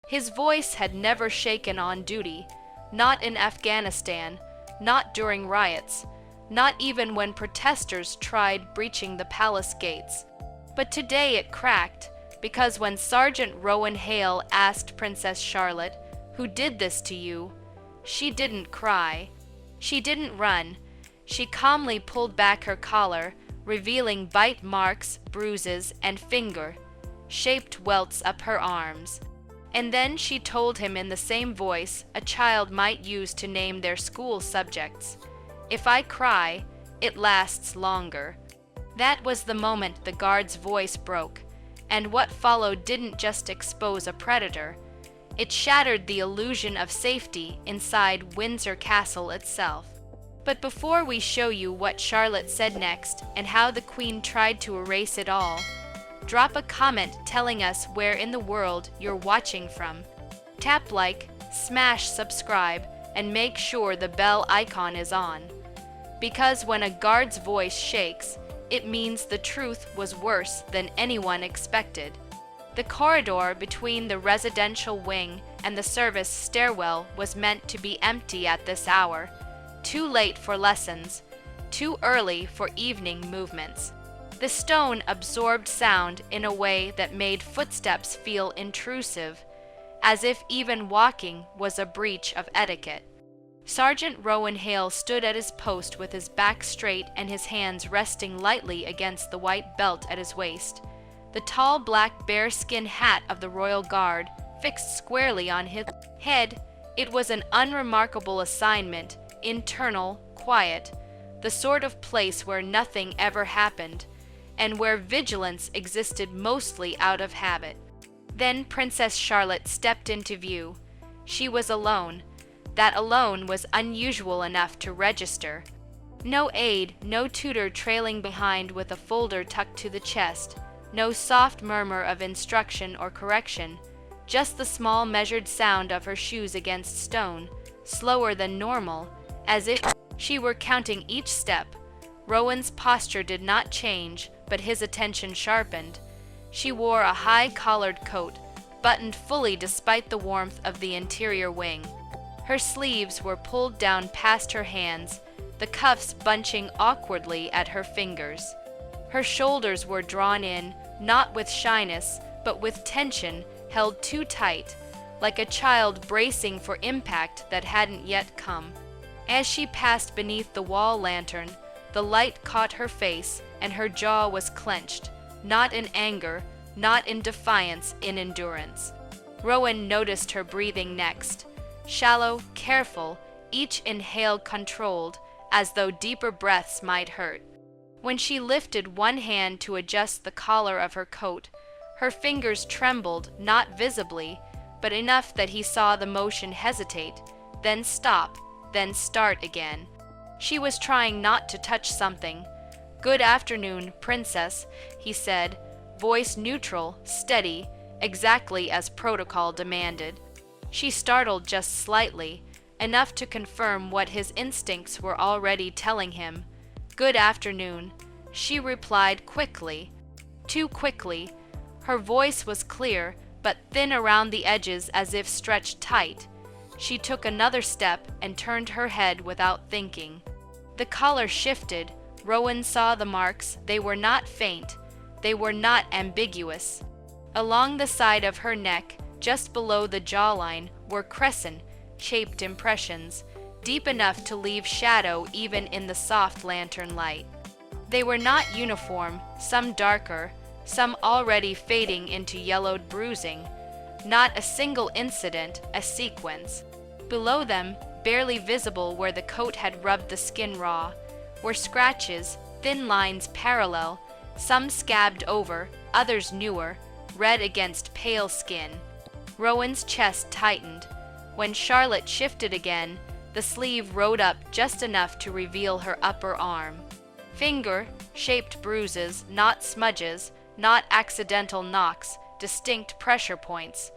His voice had never shaken on duty, not in Afghanistan, not during riots, not even when protesters tried breaching the palace gates. But today it cracked, because when Sergeant Rowan Hale asked Princess Charlotte, "Who did this to you?" she didn't cry. She didn't run. She calmly pulled back her collar, revealing bite marks, bruises, and finger-shaped welts up her arms. And then she told him in the same voice a child might use to name their school subjects, "If I cry, it lasts longer." That was the moment the guard's voice broke, and what followed didn't just expose a predator. It shattered the illusion of safety inside Windsor Castle itself. But before we show you what Charlotte said next and how the Queen tried to erase it all, drop a comment telling us where in the world you're watching from. Tap like, smash subscribe, and make sure the bell icon is on. Because when a guard's voice shakes, it means the truth was worse than anyone expected. The corridor between the residential wing and the service stairwell was meant to be empty at this hour, too late for lessons, too early for evening movements. The stone absorbed sound in a way that made footsteps feel intrusive, as if even walking was a breach of etiquette. Sergeant Rowan Hale stood at his post with his back straight and his hands resting lightly against the white belt at his waist. The tall black bearskin hat of the Royal Guard fixed squarely on his head. It was an unremarkable assignment, internal, quiet, the sort of place where nothing ever happened, and where vigilance existed mostly out of habit. Then Princess Charlotte stepped into view. She was alone. That alone was unusual enough to register. No aide, no tutor trailing behind with a folder tucked to the chest, no soft murmur of instruction or correction, just the small measured sound of her shoes against stone, slower than normal, as if she were counting each step. Rowan's posture did not change, but his attention sharpened. She wore a high-collared coat, buttoned fully despite the warmth of the interior wing. Her sleeves were pulled down past her hands, the cuffs bunching awkwardly at her fingers. Her shoulders were drawn in, not with shyness, but with tension held too tight, like a child bracing for impact that hadn't yet come. As she passed beneath the wall lantern, the light caught her face, and her jaw was clenched, not in anger, not in defiance, in endurance. Rowan noticed her breathing next. Shallow, careful, each inhale controlled, as though deeper breaths might hurt. When she lifted one hand to adjust the collar of her coat, her fingers trembled, not visibly, but enough that he saw the motion hesitate, then stop, then start again. She was trying not to touch something. "Good afternoon, Princess," he said, voice neutral, steady, exactly as protocol demanded. She startled just slightly, enough to confirm what his instincts were already telling him. "Good afternoon," she replied quickly. Too quickly. Her voice was clear, but thin around the edges as if stretched tight. She took another step and turned her head without thinking. The collar shifted. Rowan saw the marks. They were not faint. They were not ambiguous. Along the side of her neck, just below the jawline, were crescent-shaped impressions, deep enough to leave shadow even in the soft lantern light. They were not uniform, some darker, some already fading into yellowed bruising. Not a single incident, a sequence. Below them, barely visible where the coat had rubbed the skin raw, were scratches, thin lines parallel, some scabbed over, others newer, red against pale skin. Rowan's chest tightened. When Charlotte shifted again, the sleeve rode up just enough to reveal her upper arm. Finger-shaped bruises, not smudges, not accidental knocks, distinct pressure points.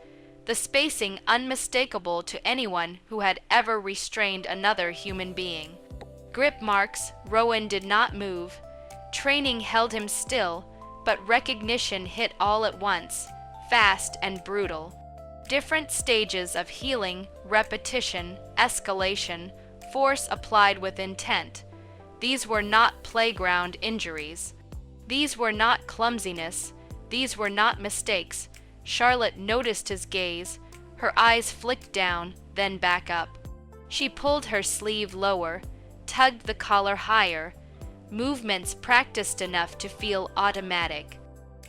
The spacing unmistakable to anyone who had ever restrained another human being. Grip marks. Rowan did not move. Training held him still, but recognition hit all at once, fast and brutal. Different stages of healing, repetition, escalation, force applied with intent. These were not playground injuries. These were not clumsiness. These were not mistakes. Charlotte noticed his gaze. Her eyes flicked down, then back up. She pulled her sleeve lower, tugged the collar higher, movements practiced enough to feel automatic.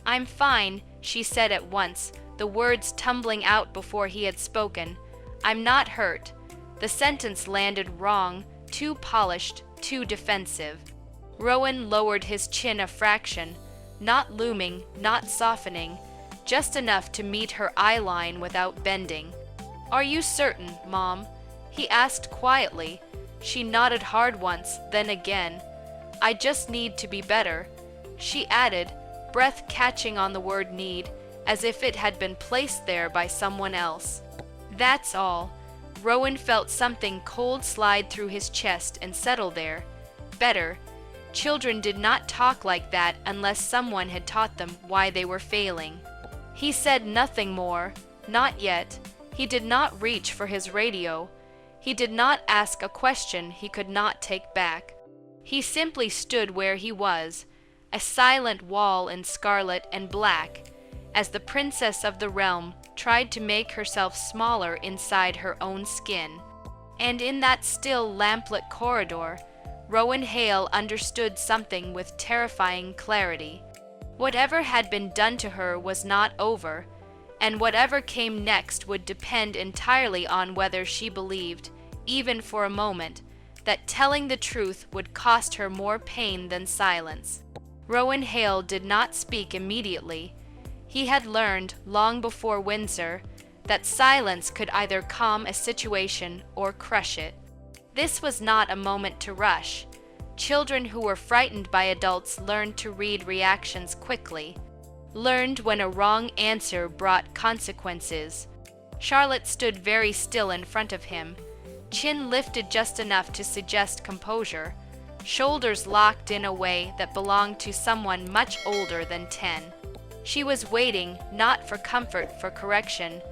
"I'm fine," she said at once, the words tumbling out before he had spoken. "I'm not hurt." The sentence landed wrong, too polished, too defensive. Rowan lowered his chin a fraction, not looming, not softening, just enough to meet her eye line without bending. "Are you certain, Mom?" he asked quietly. She nodded hard once, then again. "I just need to be better," she added, breath catching on the word need, as if it had been placed there by someone else. "That's all." Rowan felt something cold slide through his chest and settle there. Better. Children did not talk like that unless someone had taught them why they were failing. He said nothing more, not yet. He did not reach for his radio. He did not ask a question he could not take back. He simply stood where he was, a silent wall in scarlet and black, as the princess of the realm tried to make herself smaller inside her own skin. And in that still lamplit corridor, Rowan Hale understood something with terrifying clarity. Whatever had been done to her was not over, and whatever came next would depend entirely on whether she believed, even for a moment, that telling the truth would cost her more pain than silence. Rowan Hale did not speak immediately. He had learned, long before Windsor, that silence could either calm a situation or crush it. This was not a moment to rush. Children who were frightened by adults learned to read reactions quickly, learned when a wrong answer brought consequences. Charlotte stood very still in front of him, chin lifted just enough to suggest composure, shoulders locked in a way that belonged to someone much older than 10. She was waiting, not for comfort, for correction.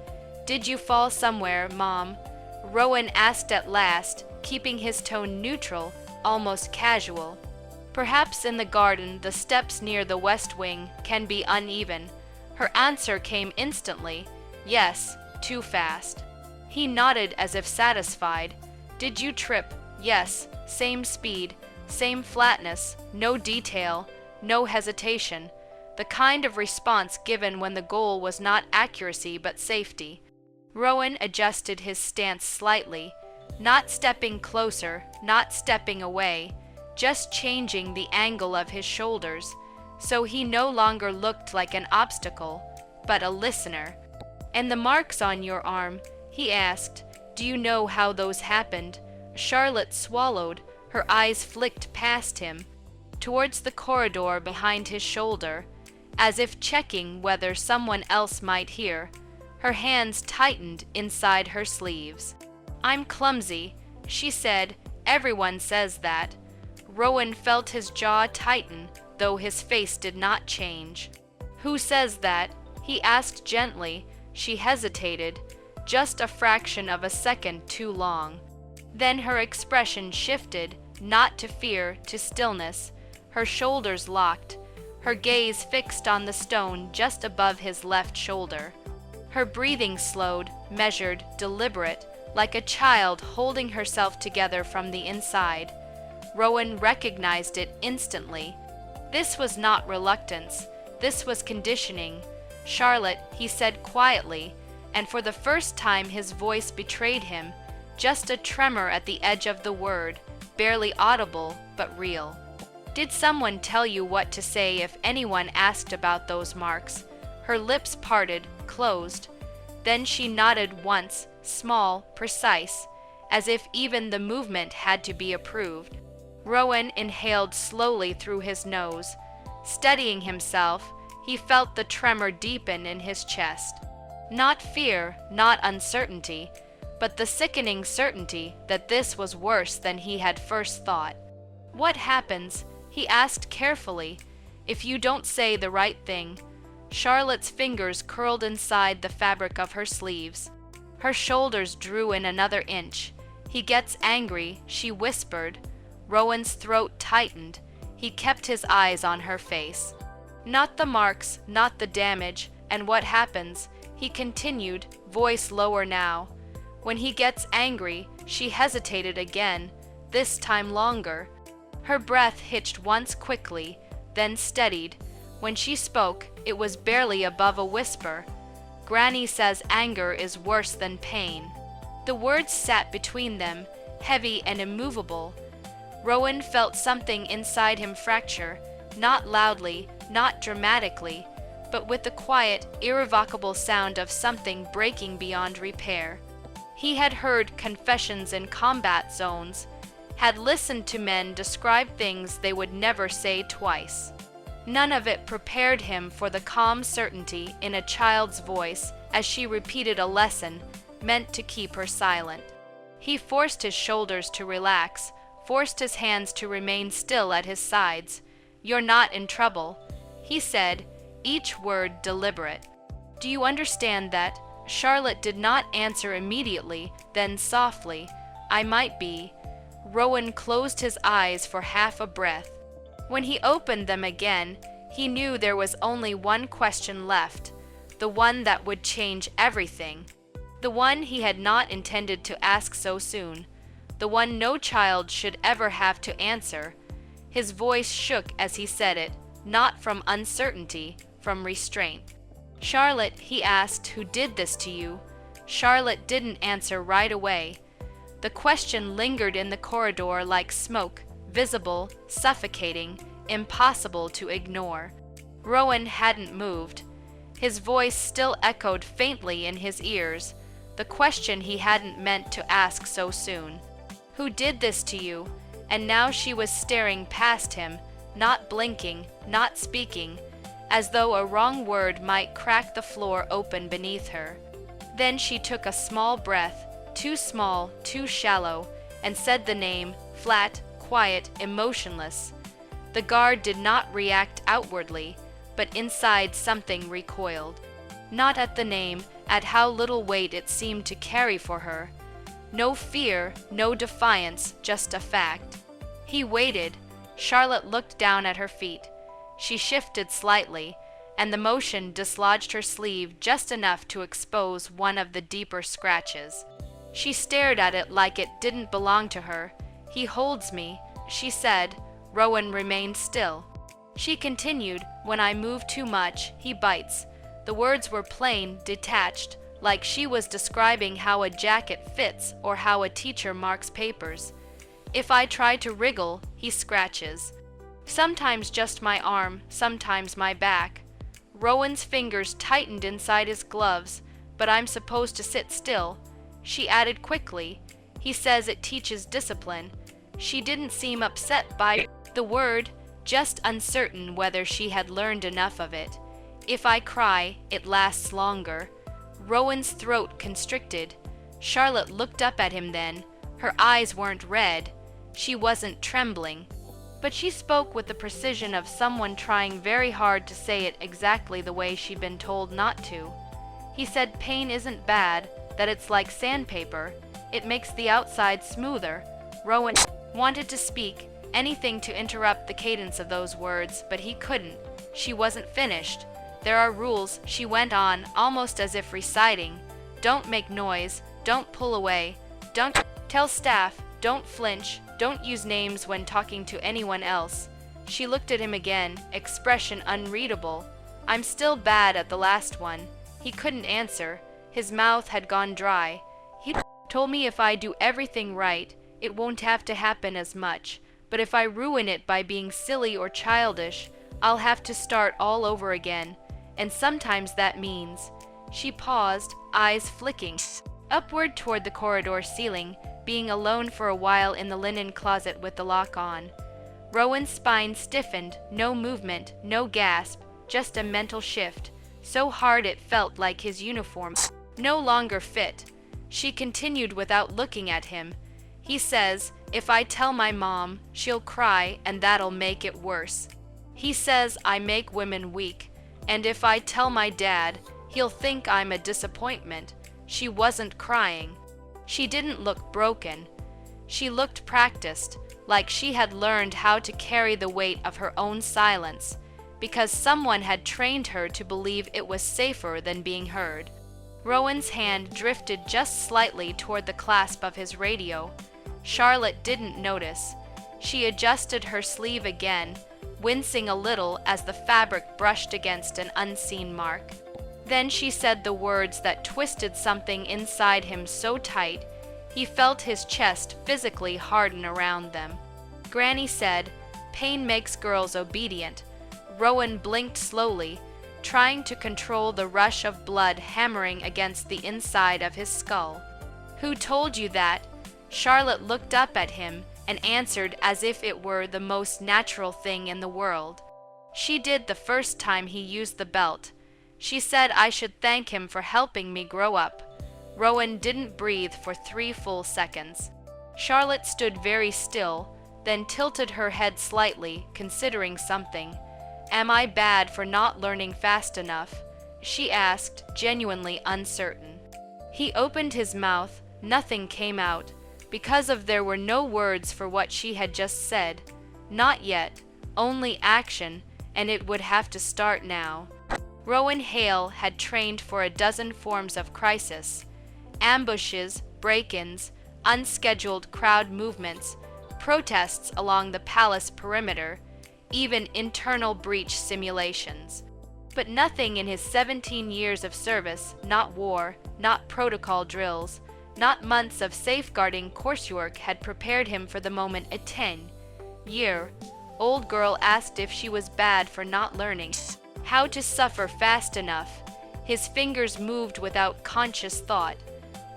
"Did you fall somewhere, Mom?" Rowan asked at last, keeping his tone neutral, almost casual. "Perhaps in the garden, the steps near the west wing can be uneven." Her answer came instantly. "Yes, too fast." He nodded as if satisfied. "Did you trip?" "Yes, same speed, same flatness, no detail, no hesitation." The kind of response given when the goal was not accuracy but safety. Rowan adjusted his stance slightly, not stepping closer, not stepping away, just changing the angle of his shoulders, so he no longer looked like an obstacle, but a listener. "And the marks on your arm?" he asked. "Do you know how those happened?" Charlotte swallowed, her eyes flicked past him, towards the corridor behind his shoulder, as if checking whether someone else might hear. Her hands tightened inside her sleeves. "I'm clumsy," she said. "Everyone says that." Rowan felt his jaw tighten, though his face did not change. "Who says that?" he asked gently. She hesitated, just a fraction of a second too long. Then her expression shifted, not to fear, to stillness. Her shoulders locked, her gaze fixed on the stone just above his left shoulder. Her breathing slowed, measured, deliberate, like a child holding herself together from the inside. Rowan recognized it instantly. This was not reluctance. This was conditioning. "Charlotte," he said quietly, and for the first time his voice betrayed him, just a tremor at the edge of the word, barely audible but real. "Did someone tell you what to say if anyone asked about those marks?" Her lips parted, closed. Then she nodded once, small, precise, as if even the movement had to be approved. Rowan inhaled slowly through his nose. Steadying himself, he felt the tremor deepen in his chest. Not fear, not uncertainty, but the sickening certainty that this was worse than he had first thought. "What happens?" he asked carefully. "If you don't say the right thing?" Charlotte's fingers curled inside the fabric of her sleeves. Her shoulders drew in another inch. He gets angry, she whispered. Rowan's throat tightened. He kept his eyes on her face. Not the marks, not the damage, and what happens, he continued, voice lower now. When he gets angry, she hesitated again, this time longer. Her breath hitched once quickly, then steadied. When she spoke, it was barely above a whisper. Granny says anger is worse than pain. The words sat between them, heavy and immovable. Rowan felt something inside him fracture, not loudly, not dramatically, but with the quiet, irrevocable sound of something breaking beyond repair. He had heard confessions in combat zones, had listened to men describe things they would never say twice. None of it prepared him for the calm certainty in a child's voice as she repeated a lesson meant to keep her silent. He forced his shoulders to relax, forced his hands to remain still at his sides. "You're not in trouble," he said, each word deliberate. "Do you understand that?" Charlotte did not answer immediately, then softly, "I might be." Rowan closed his eyes for half a breath. When he opened them again, he knew there was only one question left, the one that would change everything. The one he had not intended to ask so soon, the one no child should ever have to answer. His voice shook as he said it, not from uncertainty, from restraint. "Charlotte," he asked, "who did this to you?" Charlotte didn't answer right away. The question lingered in the corridor like smoke, visible, suffocating, impossible to ignore. Rowan hadn't moved. His voice still echoed faintly in his ears, the question he hadn't meant to ask so soon. "Who did this to you?" And now she was staring past him, not blinking, not speaking, as though a wrong word might crack the floor open beneath her. Then she took a small breath, too small, too shallow, and said the name, flat, quiet, emotionless. The guard did not react outwardly, but inside something recoiled. Not at the name, at how little weight it seemed to carry for her. No fear, no defiance, just a fact. He waited. Charlotte looked down at her feet. She shifted slightly, and the motion dislodged her sleeve just enough to expose one of the deeper scratches. She stared at it like it didn't belong to her. "He holds me," she said. Rowan remained still. She continued, "When I move too much, he bites." The words were plain, detached, like she was describing how a jacket fits or how a teacher marks papers. "If I try to wriggle, he scratches. Sometimes just my arm, sometimes my back." Rowan's fingers tightened inside his gloves, "But I'm supposed to sit still." She added quickly, "He says it teaches discipline." She didn't seem upset by the word, just uncertain whether she had learned enough of it. "If I cry, it lasts longer." Rowan's throat constricted. Charlotte looked up at him then. Her eyes weren't red. She wasn't trembling. But she spoke with the precision of someone trying very hard to say it exactly the way she'd been told not to. He said pain isn't bad, that it's like sandpaper. It makes the outside smoother. Rowan wanted to speak, anything to interrupt the cadence of those words, but he couldn't. She wasn't finished. "There are rules," she went on, almost as if reciting. "Don't make noise, don't pull away, don't tell staff, don't flinch, don't use names when talking to anyone else." She looked at him again, expression unreadable. "I'm still bad at the last one." He couldn't answer. His mouth had gone dry. "He told me if I do everything right, it won't have to happen as much. But if I ruin it by being silly or childish, I'll have to start all over again. And sometimes that means—" She paused, eyes flicking upward toward the corridor ceiling, being alone for a while in the linen closet with the lock on. Rowan's spine stiffened, no movement, no gasp, just a mental shift, so hard it felt like his uniform no longer fit. She continued without looking at him. "He says, if I tell my mom, she'll cry and that'll make it worse. He says I make women weak." And if I tell my dad, he'll think I'm a disappointment. She wasn't crying. She didn't look broken. She looked practiced, like she had learned how to carry the weight of her own silence, because someone had trained her to believe it was safer than being heard. Rowan's hand drifted just slightly toward the clasp of his radio. Charlotte didn't notice. She adjusted her sleeve again, wincing a little as the fabric brushed against an unseen mark. Then she said the words that twisted something inside him so tight, he felt his chest physically harden around them. Granny said, "Pain makes girls obedient." Rowan blinked slowly, trying to control the rush of blood hammering against the inside of his skull. "Who told you that?" Charlotte looked up at him and answered as if it were the most natural thing in the world. "She did the first time he used the belt. She said I should thank him for helping me grow up." Rowan didn't breathe for 3 full seconds. Charlotte stood very still, then tilted her head slightly, considering something. "Am I bad for not learning fast enough?" she asked, genuinely uncertain. He opened his mouth. Nothing came out, because there were no words for what she had just said. Not yet, only action, and it would have to start now. Rowan Hale had trained for a dozen forms of crisis: ambushes, break-ins, unscheduled crowd movements, protests along the palace perimeter, even internal breach simulations. But nothing in his 17 years of service, not war, not protocol drills, not months of safeguarding coursework, had prepared him for the moment a 10-year-old girl asked if she was bad for not learning how to suffer fast enough. His fingers moved without conscious thought.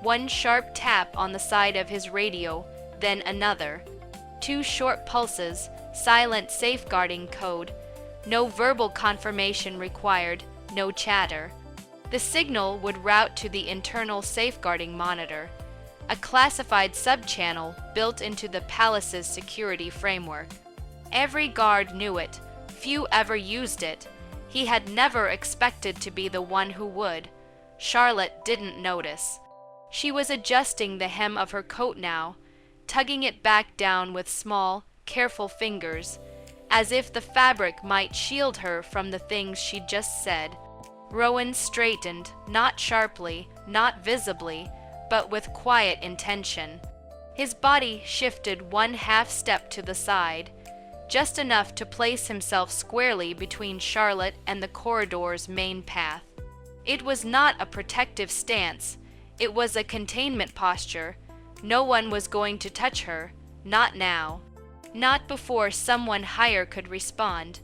One sharp tap on the side of his radio, then another. 2 short pulses, silent safeguarding code. No verbal confirmation required, no chatter. The signal would route to the internal safeguarding monitor, a classified subchannel built into the palace's security framework. Every guard knew it. Few ever used it. He had never expected to be the one who would. Charlotte didn't notice. She was adjusting the hem of her coat now, tugging it back down with small, careful fingers, as if the fabric might shield her from the things she'd just said. Rowan straightened, not sharply, not visibly, but with quiet intention. His body shifted 1/2 step to the side, just enough to place himself squarely between Charlotte and the corridor's main path. It was not a protective stance, it was a containment posture. No one was going to touch her, not now. Not before someone higher could respond.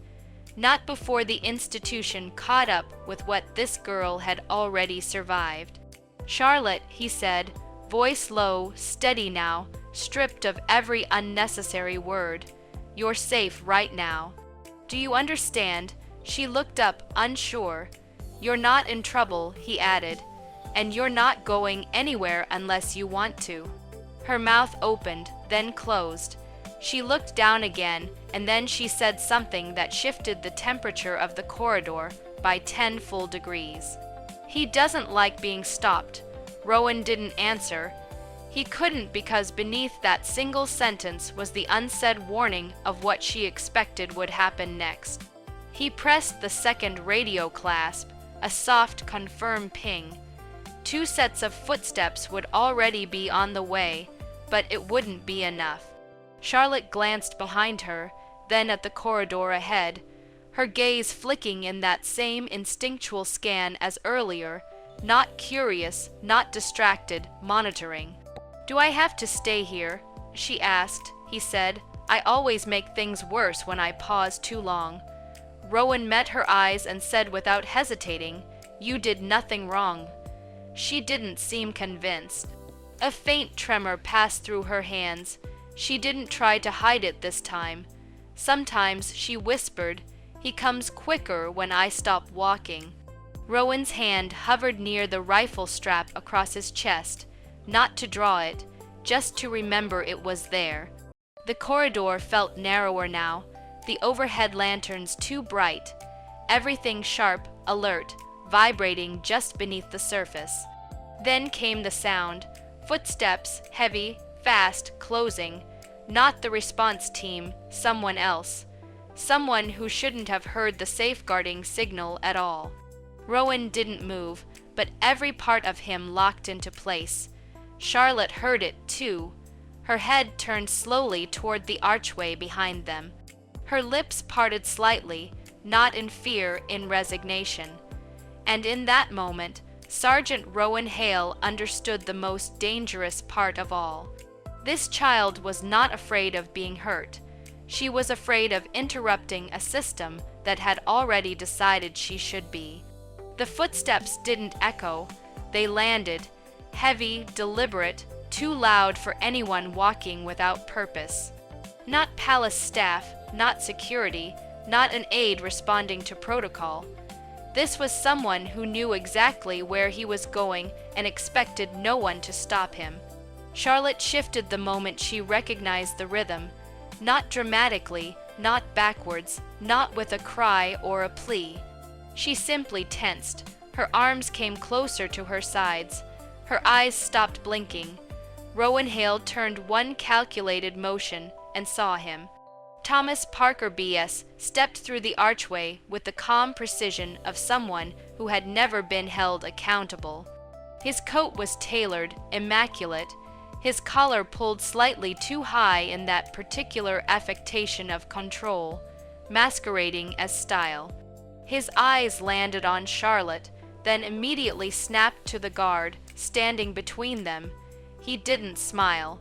Not before the institution caught up with what this girl had already survived. "Charlotte," he said, voice low, steady now, stripped of every unnecessary word. "You're safe right now. Do you understand?" She looked up, unsure. "You're not in trouble," he added, "and you're not going anywhere unless you want to." Her mouth opened, then closed. She looked down again, and then she said something that shifted the temperature of the corridor by 10 full degrees. "He doesn't like being stopped." Rowan didn't answer. He couldn't, because beneath that single sentence was the unsaid warning of what she expected would happen next. He pressed the second radio clasp, a soft confirm ping. 2 sets of footsteps would already be on the way, but it wouldn't be enough. Charlotte glanced behind her, then at the corridor ahead, her gaze flicking in that same instinctual scan as earlier, not curious, not distracted, monitoring. "Do I have to stay here?" she asked. He said, "I always make things worse when I pause too long." Rowan met her eyes and said without hesitating, "You did nothing wrong." She didn't seem convinced. A faint tremor passed through her hands. She didn't try to hide it this time. Sometimes she whispered, "He comes quicker when I stop walking." Rowan's hand hovered near the rifle strap across his chest, not to draw it, just to remember it was there. The corridor felt narrower now, the overhead lanterns too bright, everything sharp, alert, vibrating just beneath the surface. Then came the sound, footsteps, heavy, fast, closing. Not the response team, someone else. Someone who shouldn't have heard the safeguarding signal at all. Rowan didn't move, but every part of him locked into place. Charlotte heard it, too. Her head turned slowly toward the archway behind them. Her lips parted slightly, not in fear, in resignation. And in that moment, Sergeant Rowan Hale understood the most dangerous part of all. This child was not afraid of being hurt. She was afraid of interrupting a system that had already decided she should be. The footsteps didn't echo. They landed, heavy, deliberate, too loud for anyone walking without purpose. Not palace staff, not security, not an aide responding to protocol. This was someone who knew exactly where he was going and expected no one to stop him. Charlotte shifted the moment she recognized the rhythm, not dramatically, not backwards, not with a cry or a plea. She simply tensed. Her arms came closer to her sides. Her eyes stopped blinking. Rowan Hale turned one calculated motion and saw him. Thomas Parker B.S. stepped through the archway with the calm precision of someone who had never been held accountable. His coat was tailored, immaculate, his collar pulled slightly too high in that particular affectation of control, masquerading as style. His eyes landed on Charlotte, then immediately snapped to the guard, standing between them. He didn't smile.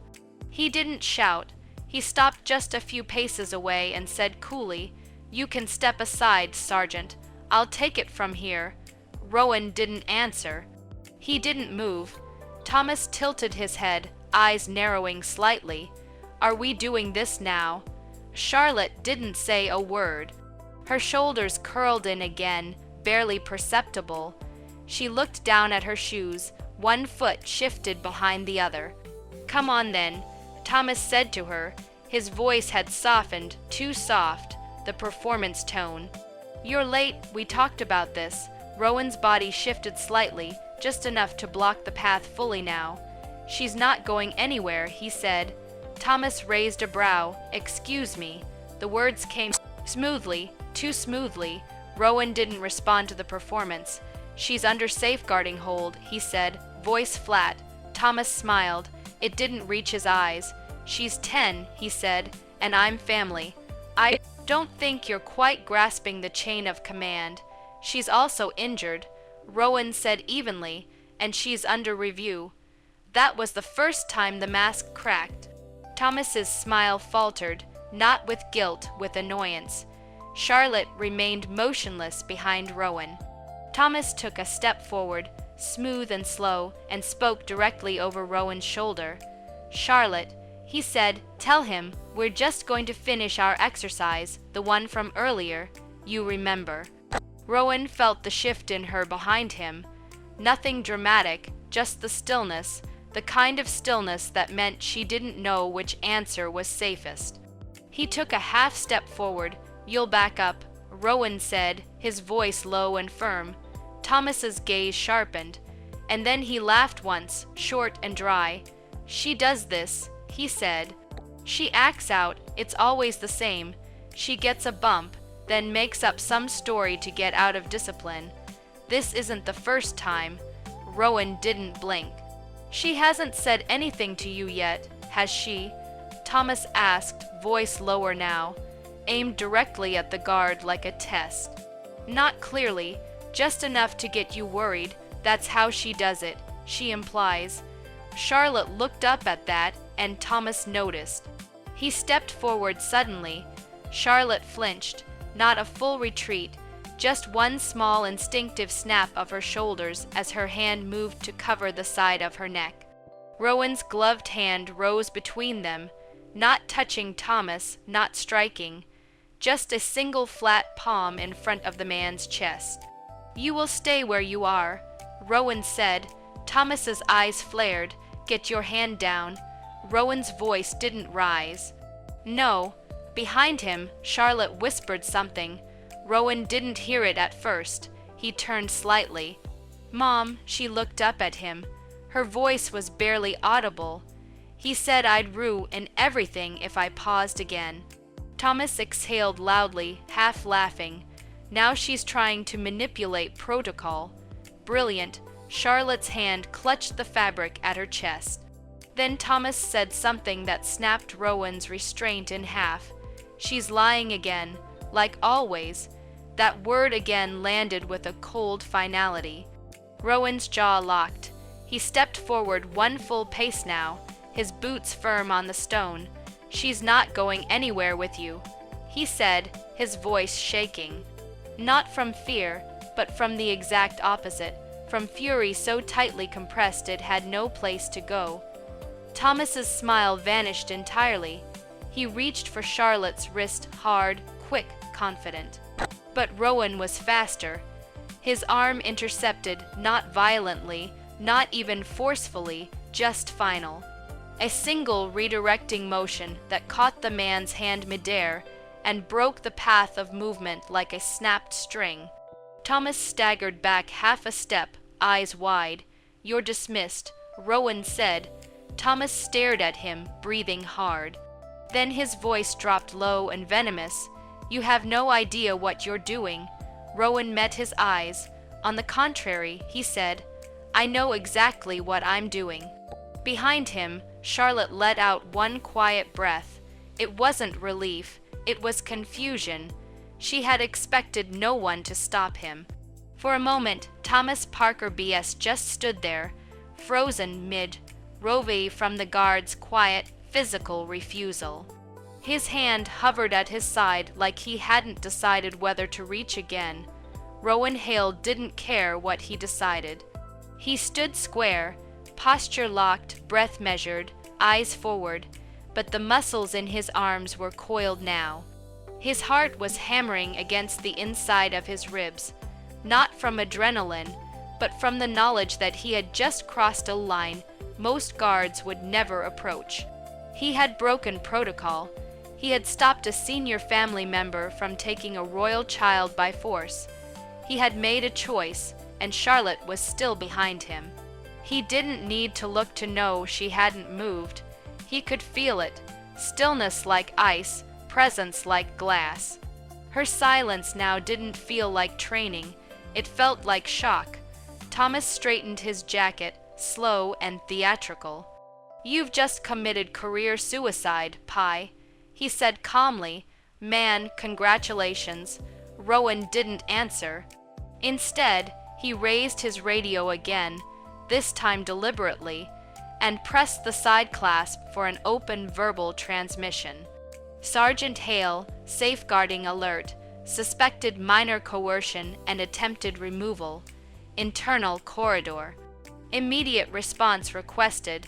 He didn't shout. He stopped just a few paces away and said coolly, "You can step aside, Sergeant. I'll take it from here." Rowan didn't answer. He didn't move. Thomas tilted his head, eyes narrowing slightly. "Are we doing this now?" Charlotte didn't say a word. Her shoulders curled in again, barely perceptible. She looked down at her shoes, one foot shifted behind the other. "Come on then," Thomas said to her. His voice had softened, too soft, the performance tone. "You're late, we talked about this." Rowan's body shifted slightly, just enough to block the path fully now. "She's not going anywhere," he said. Thomas raised a brow. "Excuse me." The words came smoothly, too smoothly. Rowan didn't respond to the performance. "She's under safeguarding hold," he said, voice flat. Thomas smiled. It didn't reach his eyes. "She's 10, he said, "and I'm family. I don't think you're quite grasping the chain of command. She's also injured," Rowan said evenly, "and she's under review." That was the first time the mask cracked. Thomas's smile faltered, not with guilt, with annoyance. Charlotte remained motionless behind Rowan. Thomas took a step forward, smooth and slow, and spoke directly over Rowan's shoulder. "Charlotte," he said, "tell him we're just going to finish our exercise, the one from earlier. You remember." Rowan felt the shift in her behind him. Nothing dramatic, just the stillness, the kind of stillness that meant she didn't know which answer was safest. He took a half step forward. "You'll back up," Rowan said, his voice low and firm. Thomas's gaze sharpened, and then he laughed once, short and dry. "She does this," he said. "She acts out, it's always the same. She gets a bump, then makes up some story to get out of discipline. This isn't the first time." Rowan didn't blink. "She hasn't said anything to you yet, has she?" Thomas asked, voice lower now, aimed directly at the guard like a test. "Not clearly, just enough to get you worried. That's how she does it, she implies." Charlotte looked up at that, and Thomas noticed. He stepped forward suddenly. Charlotte flinched, not a full retreat, just one small instinctive snap of her shoulders as her hand moved to cover the side of her neck. Rowan's gloved hand rose between them, not touching Thomas, not striking, just a single flat palm in front of the man's chest. "You will stay where you are," Rowan said. Thomas's eyes flared. "Get your hand down." Rowan's voice didn't rise. "No." Behind him, Charlotte whispered something. Rowan didn't hear it at first. He turned slightly. "Mom," she looked up at him. Her voice was barely audible. "He said I'd ruin everything if I paused again." Thomas exhaled loudly, half laughing. Now she's trying to manipulate protocol. Brilliant. Charlotte's hand clutched the fabric at her chest. Then Thomas said something that snapped Rowan's restraint in half. "She's lying again, like always." That word again landed with a cold finality. Rowan's jaw locked. He stepped forward one full pace now, his boots firm on the stone. "She's not going anywhere with you," he said, his voice shaking. Not from fear, but from the exact opposite, from fury so tightly compressed it had no place to go. Thomas's smile vanished entirely. He reached for Charlotte's wrist, hard, quick, confident. But Rowan was faster. His arm intercepted, not violently, not even forcefully, just final. A single redirecting motion that caught the man's hand midair and broke the path of movement like a snapped string. Thomas staggered back half a step, eyes wide. "You're dismissed," Rowan said. Thomas stared at him, breathing hard. Then his voice dropped low and venomous. "You have no idea what you're doing." Rowan met his eyes. "On the contrary," he said, "I know exactly what I'm doing." Behind him, Charlotte let out one quiet breath. It wasn't relief, it was confusion. She had expected no one to stop him. For a moment, Thomas Parker B.S. just stood there, frozen mid-rove from the guard's quiet, physical refusal. His hand hovered at his side like he hadn't decided whether to reach again. Rowan Hale didn't care what he decided. He stood square, posture locked, breath measured, eyes forward, but the muscles in his arms were coiled now. His heart was hammering against the inside of his ribs, not from adrenaline, but from the knowledge that he had just crossed a line most guards would never approach. He had broken protocol. He had stopped a senior family member from taking a royal child by force. He had made a choice, and Charlotte was still behind him. He didn't need to look to know she hadn't moved. He could feel it, stillness like ice, presence like glass. Her silence now didn't feel like training, it felt like shock. Thomas straightened his jacket, slow and theatrical. "You've just committed career suicide, Pi," he said calmly. "Man, congratulations." Rowan didn't answer. Instead, he raised his radio again, this time deliberately, and pressed the side clasp for an open verbal transmission. "Sergeant Hale, safeguarding alert, suspected minor coercion and attempted removal. Internal corridor. Immediate response requested."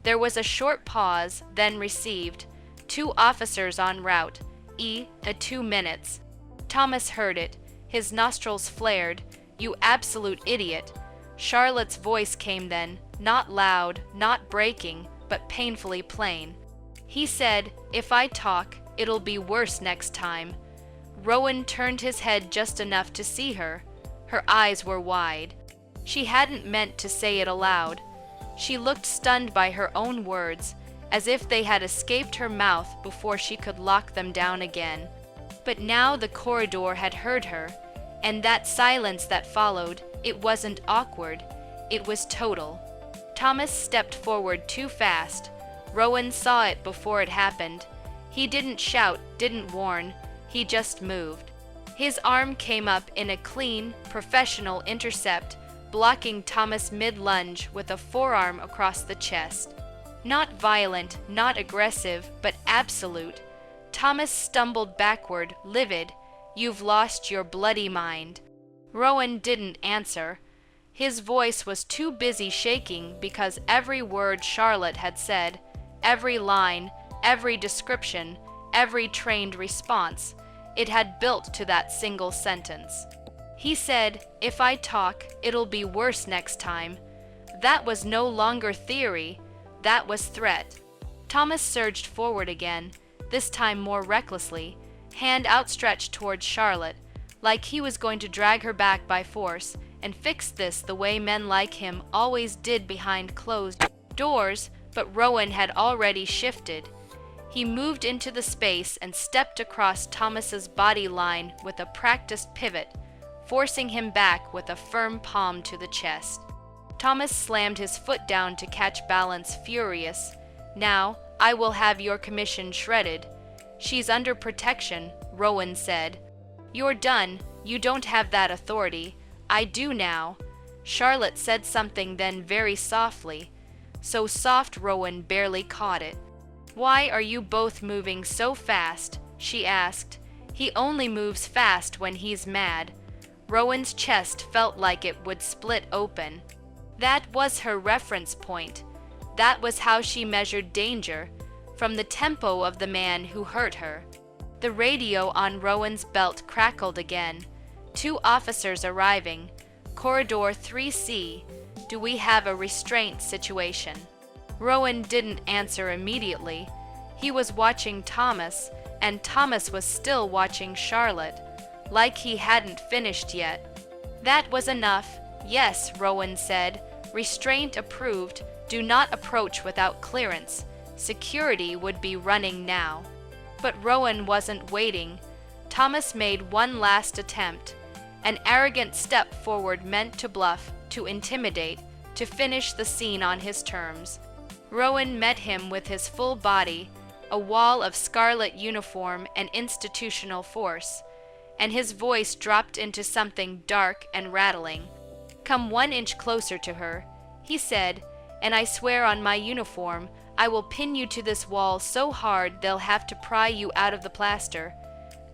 There was a short pause, then received. 2 officers en route, 2 minutes. Thomas heard it. His nostrils flared. "You absolute idiot." Charlotte's voice came then, not loud, not breaking, but painfully plain. He said, "If I talk, it'll be worse next time." Rowan turned his head just enough to see her. Her eyes were wide. She hadn't meant to say it aloud. She looked stunned by her own words, as if they had escaped her mouth before she could lock them down again. But now the corridor had heard her, and that silence that followed, it wasn't awkward, it was total. Thomas stepped forward too fast. Rowan saw it before it happened. He didn't shout, didn't warn, he just moved. His arm came up in a clean, professional intercept, blocking Thomas mid-lunge with a forearm across the chest. Not violent, not aggressive, but absolute. Thomas stumbled backward, livid. "You've lost your bloody mind." Rowan didn't answer. His voice was too busy shaking because every word Charlotte had said, every line, every description, every trained response, it had built to that single sentence. He said, "If I talk, it'll be worse next time." That was no longer theory, that was threat. Thomas surged forward again, this time more recklessly, hand outstretched towards Charlotte. like he was going to drag her back by force and fix this the way men like him always did behind closed doors, but Rowan had already shifted. He moved into the space and stepped across Thomas's body line with a practiced pivot, forcing him back with a firm palm to the chest. Thomas slammed his foot down to catch balance, furious. "Now, I will have your commission shredded." "She's under protection," Rowan said. "You're done. You don't have that authority." "I do now." Charlotte said something then very softly. So soft Rowan barely caught it. "Why are you both moving so fast?" she asked. "He only moves fast when he's mad." Rowan's chest felt like it would split open. That was her reference point. That was how she measured danger, from the tempo of the man who hurt her. The radio on Rowan's belt crackled again. "2 officers arriving. Corridor 3C. Do we have a restraint situation?" Rowan didn't answer immediately. He was watching Thomas, and Thomas was still watching Charlotte, like he hadn't finished yet. "That was enough." "Yes," Rowan said. "Restraint approved. Do not approach without clearance. Security would be running now." But Rowan wasn't waiting. Thomas made one last attempt. An arrogant step forward meant to bluff, to intimidate, to finish the scene on his terms. Rowan met him with his full body, a wall of scarlet uniform and institutional force, and his voice dropped into something dark and rattling. "Come 1 inch closer to her," he said, "and I swear on my uniform, I will pin you to this wall so hard they'll have to pry you out of the plaster."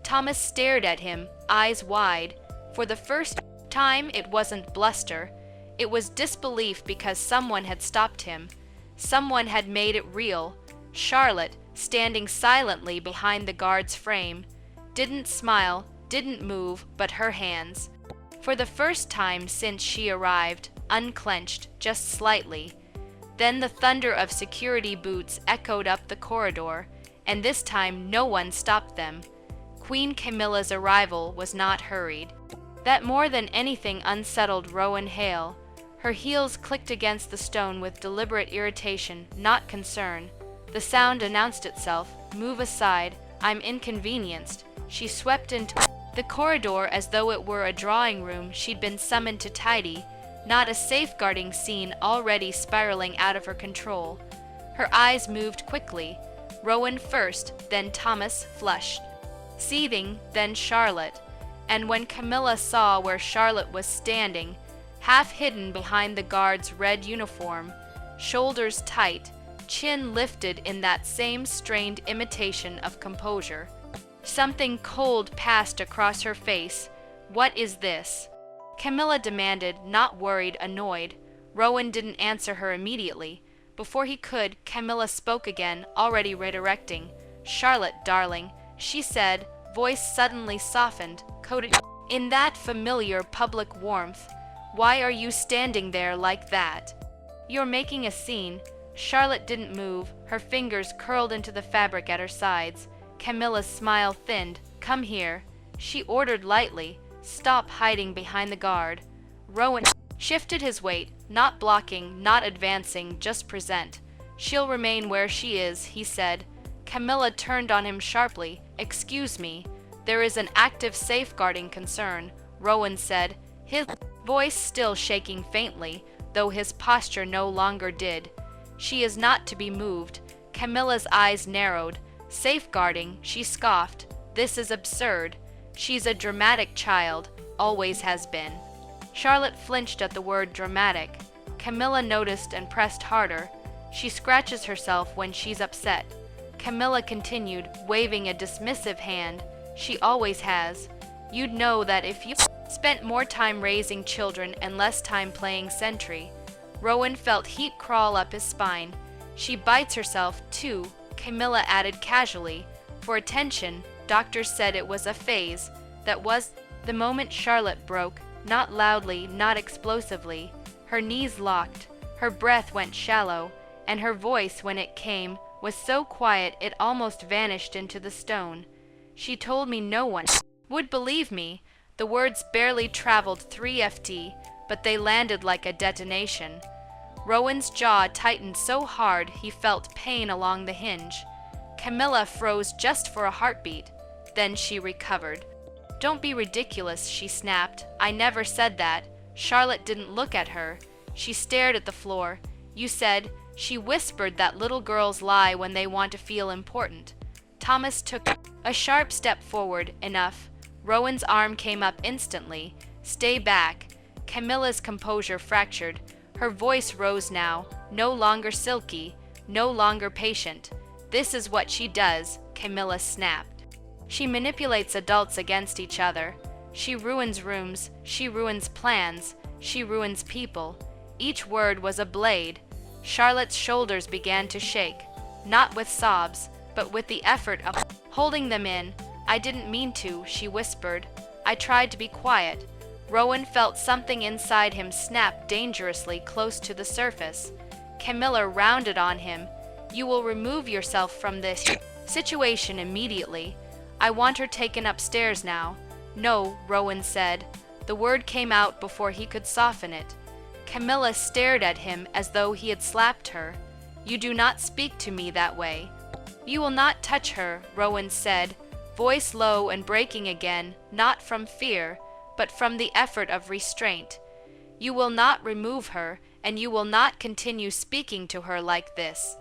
Thomas stared at him, eyes wide. For the first time, it wasn't bluster. It was disbelief because someone had stopped him. Someone had made it real. Charlotte, standing silently behind the guard's frame, didn't smile, didn't move, but her hands, for the first time since she arrived, unclenched just slightly. Then the thunder of security boots echoed up the corridor, and this time no one stopped them. Queen Camilla's arrival was not hurried. That more than anything unsettled Rowan Hale. Her heels clicked against the stone with deliberate irritation, not concern. The sound announced itself. "Move aside. I'm inconvenienced." She swept into the corridor as though it were a drawing room she'd been summoned to tidy, not a safeguarding scene already spiraling out of her control. Her eyes moved quickly. Rowan first, then Thomas, flushed. Seething, then Charlotte. And when Camilla saw where Charlotte was standing, half hidden behind the guard's red uniform, shoulders tight, chin lifted in that same strained imitation of composure, something cold passed across her face. "What is this?" Camilla demanded, not worried, annoyed. Rowan didn't answer her immediately. Before he could, Camilla spoke again, already redirecting. "Charlotte, darling," she said, voice suddenly softened, coated in that familiar public warmth. "Why are you standing there like that?" "You're making a scene." Charlotte didn't move, her fingers curled into the fabric at her sides. Camilla's smile thinned. "Come here," she ordered lightly. "Stop hiding behind the guard." Rowan shifted his weight, not blocking, not advancing, just present. "She'll remain where she is," he said. Camilla turned on him sharply. "Excuse me. There is an active safeguarding concern," Rowan said, his voice still shaking faintly, though his posture no longer did. "She is not to be moved." Camilla's eyes narrowed. "Safeguarding," she scoffed. "This is absurd. She's a dramatic child, always has been." Charlotte flinched at the word dramatic. Camilla noticed and pressed harder. "She scratches herself when she's upset." Camilla continued, waving a dismissive hand. "She always has. You'd know that if you spent more time raising children and less time playing sentry." Rowan felt heat crawl up his spine. "She bites herself, too," Camilla added casually. "For attention, doctors said it was a phase. That was..." The moment Charlotte broke, not loudly, not explosively. Her knees locked, her breath went shallow, and her voice, when it came, was so quiet it almost vanished into the stone. "She told me no one would believe me. The words barely traveled 3 ft, but they landed like a detonation. Rowan's jaw tightened so hard he felt pain along the hinge. Camilla froze just for a heartbeat. Then she recovered. "Don't be ridiculous," she snapped. "I never said that." Charlotte didn't look at her. She stared at the floor. "You said," she whispered, "that little girls lie when they want to feel important." Thomas took a sharp step forward. "Enough." Rowan's arm came up instantly. "Stay back." Camilla's composure fractured. Her voice rose now, no longer silky, no longer patient. "This is what she does," Camilla snapped. "She manipulates adults against each other. She ruins rooms, she ruins plans, she ruins people." Each word was a blade. Charlotte's shoulders began to shake, not with sobs, but with the effort of holding them in. "I didn't mean to," she whispered. "I tried to be quiet." Rowan felt something inside him snap dangerously close to the surface. Camilla rounded on him. "You will remove yourself from this situation immediately. I want her taken upstairs now." "No," Rowan said. The word came out before he could soften it. Camilla stared at him as though he had slapped her. "You do not speak to me that way." "You will not touch her," Rowan said, voice low and breaking again, not from fear, but from the effort of restraint. "You will not remove her, and you will not continue speaking to her like this."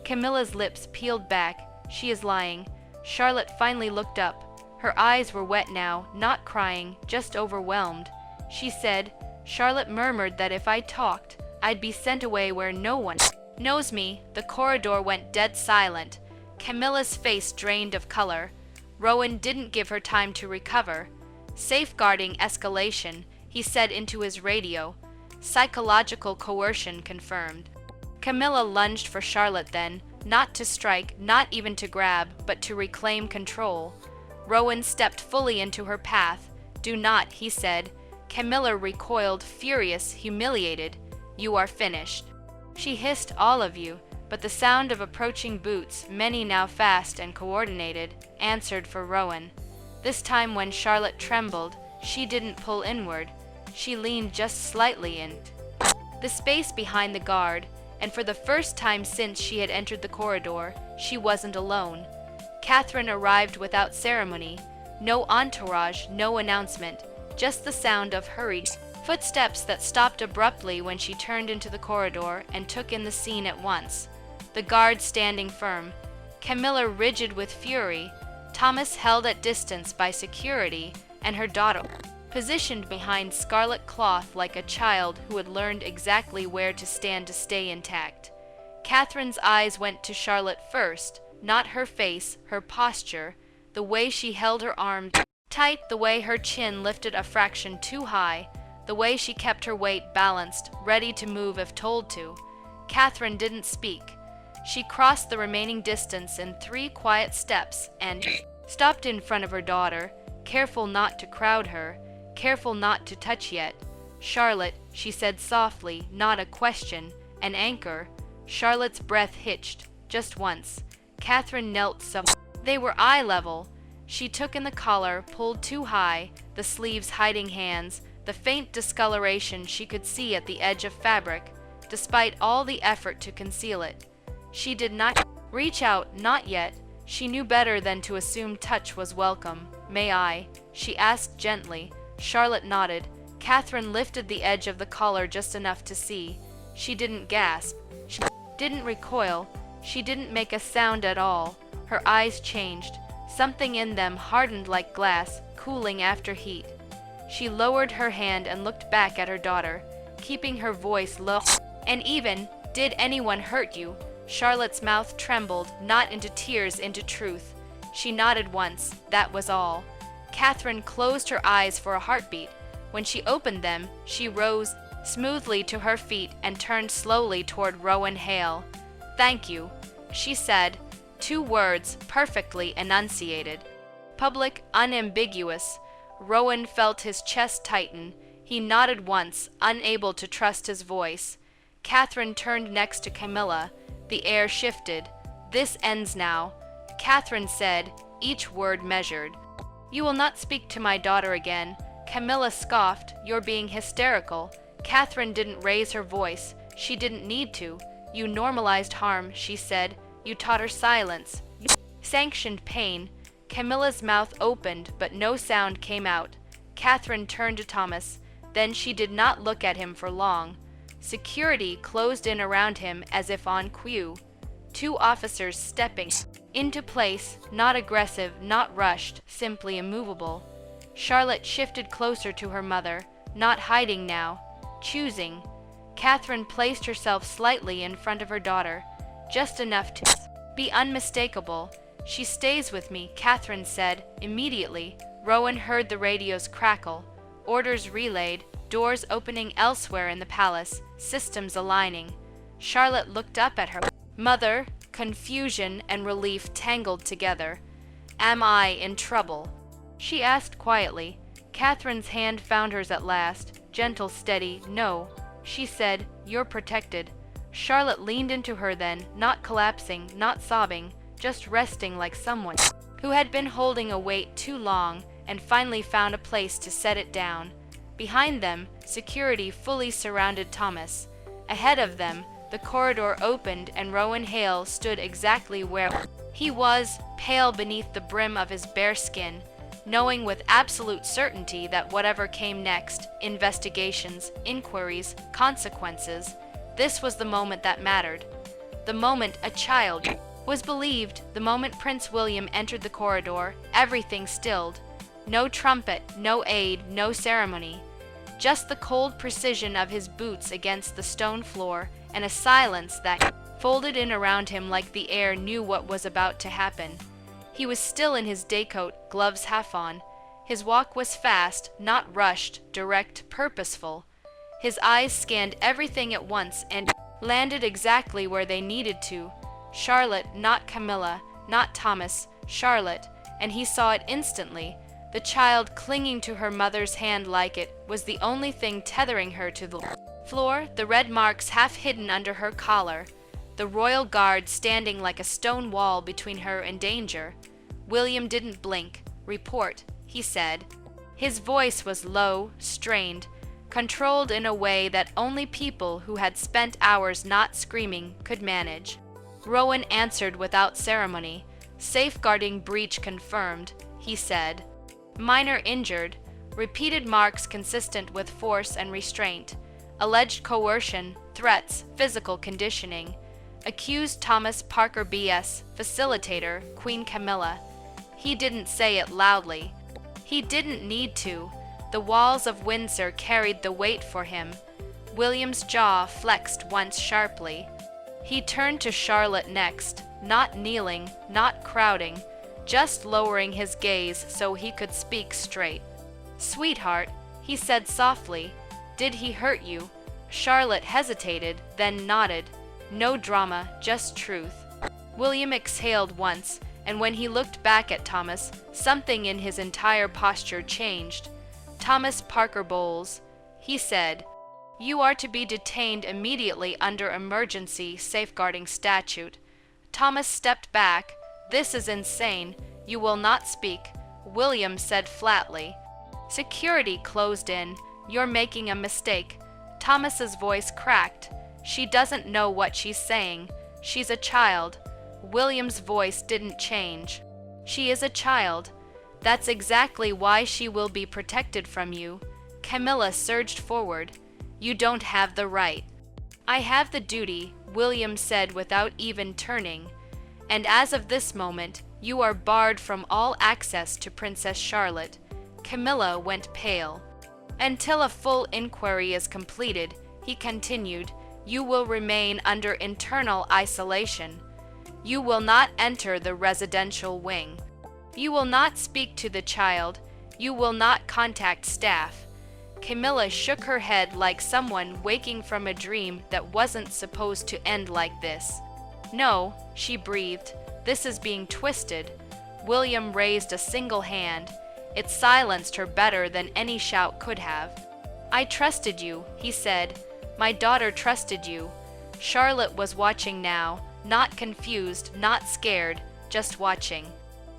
Camilla's lips peeled back. "She is lying." Charlotte finally looked up. Her eyes were wet now, not crying, just overwhelmed. She said, "Charlotte murmured that if I talked, I'd be sent away where no one knows me." The corridor went dead silent. Camilla's face drained of color. Rowan didn't give her time to recover. "Safeguarding escalation," he said into his radio. "Psychological coercion confirmed." Camilla lunged for Charlotte then, not to strike, not even to grab, but to reclaim control. Rowan stepped fully into her path. "Do not," he said. Camilla recoiled, furious, humiliated. "You are finished." She hissed, "All of you," but the sound of approaching boots, many now fast and coordinated, answered for Rowan. This time when Charlotte trembled, she didn't pull inward. She leaned just slightly in the space behind the guard, and for the first time since she had entered the corridor, she wasn't alone. Catherine arrived without ceremony. No entourage, no announcement, just the sound of hurried footsteps that stopped abruptly when she turned into the corridor and took in the scene at once. The guard standing firm, Camilla rigid with fury, Thomas held at distance by security, and her daughter positioned behind scarlet cloth like a child who had learned exactly where to stand to stay intact. Catherine's eyes went to Charlotte first, not her face, her posture, the way she held her arms tight, the way her chin lifted a fraction too high, the way she kept her weight balanced, ready to move if told to. Catherine didn't speak. She crossed the remaining distance in 3 quiet steps and stopped in front of her daughter, careful not to crowd her, careful not to touch yet. "Charlotte," she said softly, not a question, an anchor. Charlotte's breath hitched, just once. Catherine knelt some. They were eye level. She took in the collar, pulled too high, the sleeves hiding hands, the faint discoloration she could see at the edge of fabric, despite all the effort to conceal it. She did not reach out, not yet. She knew better than to assume touch was welcome. "May I?" she asked gently. Charlotte nodded. Catherine lifted the edge of the collar just enough to see. She didn't gasp. She didn't recoil. She didn't make a sound at all. Her eyes changed. Something in them hardened like glass, cooling after heat. She lowered her hand and looked back at her daughter, keeping her voice low and even. "Did anyone hurt you?" Charlotte's mouth trembled, not into tears, into truth. She nodded once, that was all. Catherine closed her eyes for a heartbeat. When she opened them, she rose smoothly to her feet and turned slowly toward Rowan Hale. "Thank you," she said, 2 words perfectly enunciated. Public, unambiguous. Rowan felt his chest tighten. He nodded once, unable to trust his voice. Catherine turned next to Camilla. The air shifted. "This ends now," Catherine said, each word measured. "You will not speak to my daughter again." Camilla scoffed. You're being hysterical. Catherine didn't raise her voice. She didn't need to. You normalized harm, she said. You taught her silence. You sanctioned pain. Camilla's mouth opened, but no sound came out. Catherine turned to Thomas. Then she did not look at him for long. Security closed in around him as if on cue. 2 officers stepping into place, not aggressive, not rushed, simply immovable. Charlotte shifted closer to her mother, not hiding now, choosing. Catherine placed herself slightly in front of her daughter, just enough to be unmistakable. She stays with me, Catherine said. Immediately, Rowan heard the radio's crackle. Orders relayed, doors opening elsewhere in the palace, systems aligning. Charlotte looked up at her mother, confusion and relief tangled together. Am I in trouble? She asked quietly. Catherine's hand found hers at last, gentle, steady. No, she said, you're protected. Charlotte leaned into her then, not collapsing, not sobbing, just resting like someone who had been holding a weight too long and finally found a place to set it down. Behind them, security fully surrounded Thomas. Ahead of them, the corridor opened and Rowan Hale stood exactly where he was, pale beneath the brim of his bare skin, knowing with absolute certainty that whatever came next, investigations, inquiries, consequences, this was the moment that mattered. The moment a child was believed, the moment Prince William entered the corridor, everything stilled. No trumpet, no aid, no ceremony. Just the cold precision of his boots against the stone floor, and a silence that folded in around him like the air knew what was about to happen. He was still in his day coat, gloves half on. His walk was fast, not rushed, direct, purposeful. His eyes scanned everything at once and landed exactly where they needed to. Charlotte, not Camilla, not Thomas, Charlotte, and he saw it instantly. The child clinging to her mother's hand like it was the only thing tethering her to the floor, the red marks half hidden under her collar, the royal guard standing like a stone wall between her and danger. William didn't blink. Report, he said. His voice was low, strained, controlled in a way that only people who had spent hours not screaming could manage. Rowan answered without ceremony. Safeguarding breach confirmed, he said. Minor injured, repeated marks consistent with force and restraint, alleged coercion, threats, physical conditioning. Accused Thomas Parker B.S., facilitator, Queen Camilla. He didn't say it loudly. He didn't need to. The walls of Windsor carried the weight for him. William's jaw flexed once sharply. He turned to Charlotte next, not kneeling, not crowding, just lowering his gaze so he could speak straight. Sweetheart, he said softly, did he hurt you? Charlotte hesitated, then nodded. No drama, just truth. William exhaled once, and when he looked back at Thomas, something in his entire posture changed. Thomas Parker Bowles, he said, you are to be detained immediately under emergency safeguarding statute. Thomas stepped back. This is insane. You will not speak, William said flatly. Security closed in. You're making a mistake. Thomas's voice cracked. She doesn't know what she's saying. She's a child. William's voice didn't change. She is a child. That's exactly why she will be protected from you. Camilla surged forward. You don't have the right. I have the duty, William said without even turning. And as of this moment, you are barred from all access to Princess Charlotte. Camilla went pale. Until a full inquiry is completed, he continued, you will remain under internal isolation. You will not enter the residential wing. You will not speak to the child. You will not contact staff. Camilla shook her head like someone waking from a dream that wasn't supposed to end like this. No, she breathed. This is being twisted. William raised a single hand. It silenced her better than any shout could have. I trusted you, he said. My daughter trusted you. Charlotte was watching now, not confused, not scared, just watching.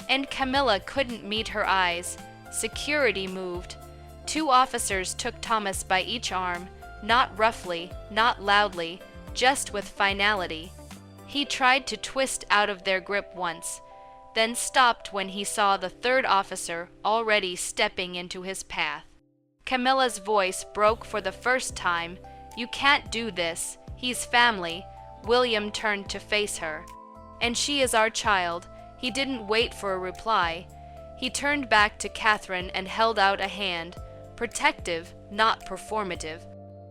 And Camilla couldn't meet her eyes. Security moved. 2 officers took Thomas by each arm, not roughly, not loudly, just with finality. He tried to twist out of their grip once, then stopped when he saw the 3rd officer already stepping into his path. Camilla's voice broke for the first time. "You can't do this. He's family." William turned to face her. "And she is our child." He didn't wait for a reply. He turned back to Catherine and held out a hand, protective, not performative.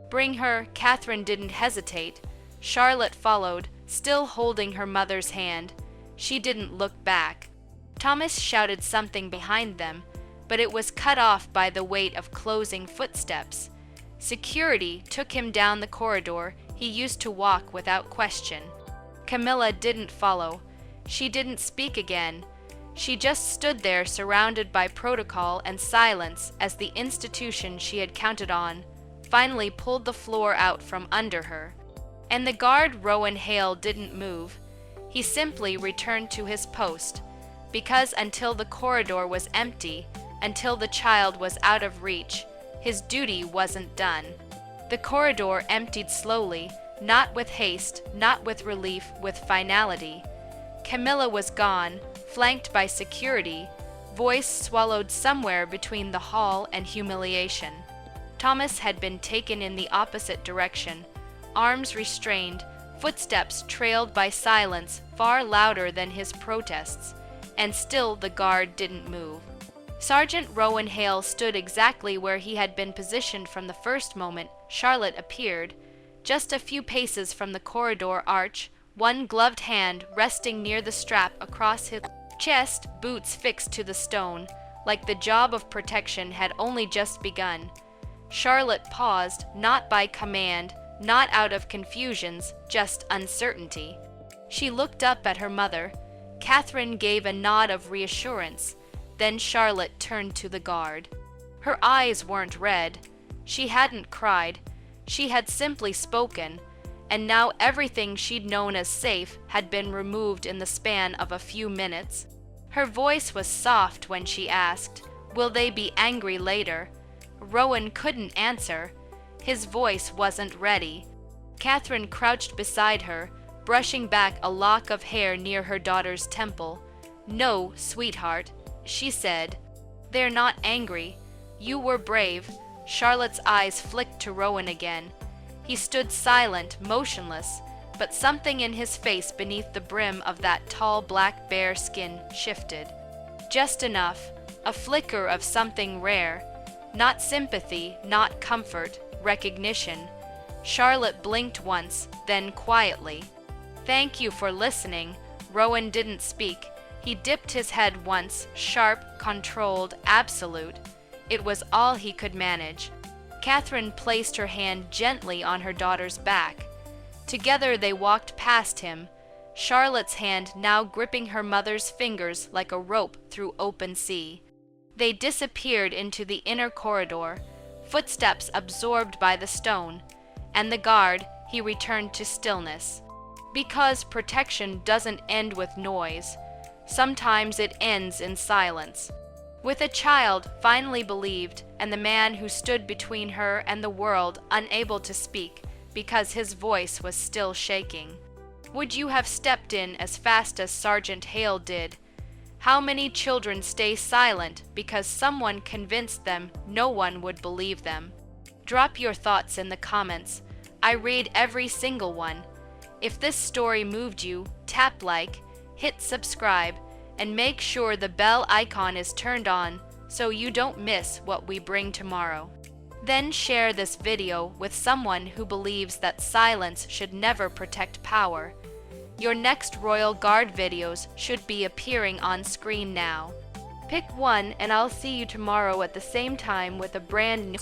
"Bring her." Catherine didn't hesitate. Charlotte followed, still holding her mother's hand. She didn't look back. Thomas shouted something behind them, but it was cut off by the weight of closing footsteps. Security took him down the corridor he used to walk without question. Camilla didn't follow. She didn't speak again. She just stood there surrounded by protocol and silence as the institution she had counted on finally pulled the floor out from under her. And the guard Rowan Hale didn't move. He simply returned to his post, because until the corridor was empty, until the child was out of reach, his duty wasn't done. The corridor emptied slowly, not with haste, not with relief, with finality. Camilla was gone, flanked by security, voice swallowed somewhere between the hall and humiliation. Thomas had been taken in the opposite direction, arms restrained, footsteps trailed by silence far louder than his protests, and still the guard didn't move. Sergeant Rowan Hale stood exactly where he had been positioned from the first moment Charlotte appeared, just a few paces from the corridor arch, one gloved hand resting near the strap across his chest, boots fixed to the stone, like the job of protection had only just begun. Charlotte paused, not by command, not out of confusions, just uncertainty. She looked up at her mother. Catherine gave a nod of reassurance. Then Charlotte turned to the guard. Her eyes weren't red. She hadn't cried. She had simply spoken, and now everything she'd known as safe had been removed in the span of a few minutes. Her voice was soft when she asked, "Will they be angry later?" Rowan couldn't answer. His voice wasn't ready. Catherine crouched beside her, brushing back a lock of hair near her daughter's temple. "No, sweetheart," she said. "They're not angry. You were brave." Charlotte's eyes flicked to Rowan again. He stood silent, motionless, but something in his face beneath the brim of that tall black bear skin shifted. Just enough, a flicker of something rare. Not sympathy, not comfort, recognition. Charlotte blinked once, then quietly. "Thank you for listening." Rowan didn't speak. He dipped his head once, sharp, controlled, absolute. It was all he could manage. Catherine placed her hand gently on her daughter's back. Together they walked past him, Charlotte's hand now gripping her mother's fingers like a rope through open sea. They disappeared into the inner corridor, footsteps absorbed by the stone, and the guard, he returned to stillness. Because protection doesn't end with noise. Sometimes it ends in silence. With a child finally believed, and the man who stood between her and the world unable to speak because his voice was still shaking. Would you have stepped in as fast as Sergeant Hale did? How many children stay silent because someone convinced them no one would believe them? Drop your thoughts in the comments. I read every single one. If this story moved you, tap like, hit subscribe, and make sure the bell icon is turned on so you don't miss what we bring tomorrow. Then share this video with someone who believes that silence should never protect power. Your next Royal Guard videos should be appearing on screen now. Pick one and I'll see you tomorrow at the same time with a brand new